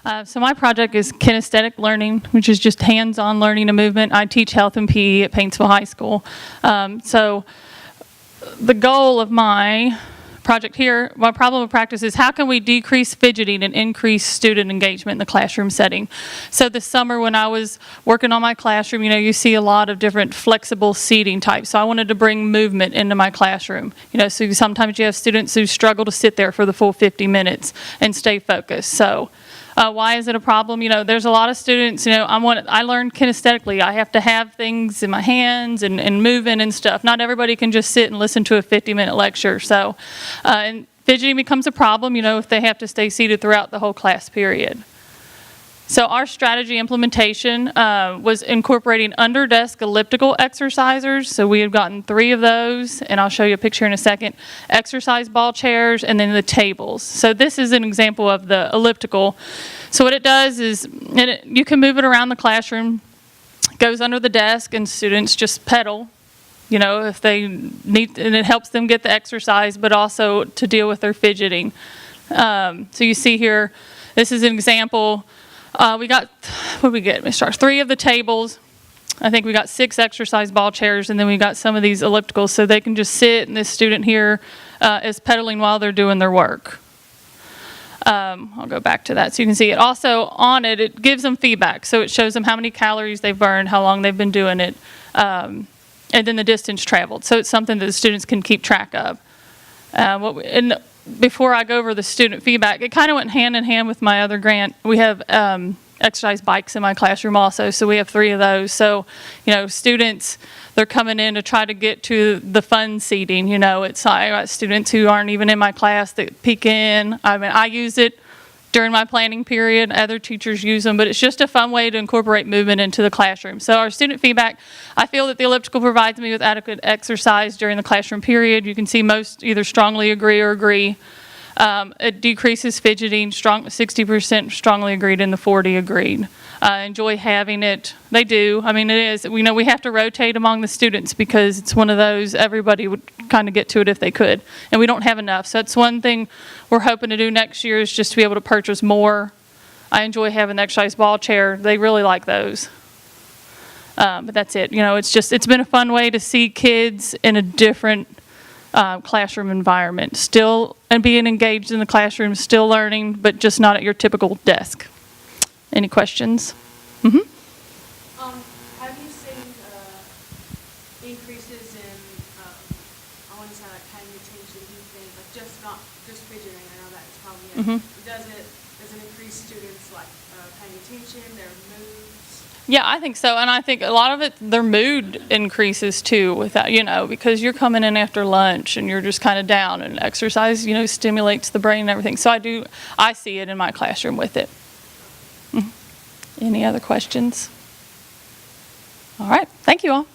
So my project is kinesthetic learning, which is just hands-on learning and movement. I teach health and PE at Paintsville High School. So the goal of my project here, my problem of practice is how can we decrease fidgeting and increase student engagement in the classroom setting. So this summer when I was working on my classroom, you see a lot of different flexible seating types. So I wanted to bring movement into my classroom. So sometimes you have students who struggle to sit there for the full 50 minutes and stay focused. So why is it a problem? There's a lot of students, I learn kinesthetically. I have to have things in my hands and moving and stuff. Not everybody can just sit and listen to a 50-minute lecture. So, and fidgeting becomes a problem, if they have to stay seated throughout the whole class period. So our strategy implementation was incorporating under-desk elliptical exercisers. So we have gotten 3 of those, and I'll show you a picture in a second. Exercise ball chairs, and then the tables. So this is an example of the elliptical. So what it does is, you can move it around the classroom. It goes under the desk, and students just pedal, if they need, and it helps them get the exercise, but also to deal with their fidgeting. So you see here, this is an example. We got, what did we get, Ms. Starks? 3 of the tables. I think we got 6 exercise ball chairs, and then we got some of these ellipticals so they can just sit, and this student here is pedaling while they're doing their work. I'll go back to that so you can see it. Also on it, it gives them feedback. So it shows them how many calories they've burned, how long they've been doing it, and then the distance traveled. So it's something that the students can keep track of. Before I go over the student feedback, it kind of went hand in hand with my other grant. We have exercise bikes in my classroom also, so we have 3 of those. So, students, they're coming in to try to get to the fun seating. I got students who aren't even in my class that peek in. I use it during my planning period. Other teachers use them, but it's just a fun way to incorporate movement into the classroom. So our student feedback, I feel that the elliptical provides me with adequate exercise during the classroom period. You can see most either strongly agree or agree. It decreases fidgeting, 60% strongly agreed and the 40 agreed. Enjoy having it. They do. It is. We have to rotate among the students because it's one of those everybody would kind of get to it if they could. And we don't have enough. So that's one thing we're hoping to do next year is just to be able to purchase more. I enjoy having the exercise ball chair. They really like those. But that's it. It's been a fun way to see kids in a different classroom environment. Still and being engaged in the classroom, still learning, but just not at your typical desk. Any questions? Have you seen increases in, I want to say like paying attention to things, like just fidgeting? I know that's probably it. Does it increase students like paying attention, their moods? Yeah, I think so, and I think a lot of it, their mood increases too with that, because you're coming in after lunch and you're just kind of down, and exercise, stimulates the brain and everything. So I see it in my classroom with it. Any other questions? All right, thank you all.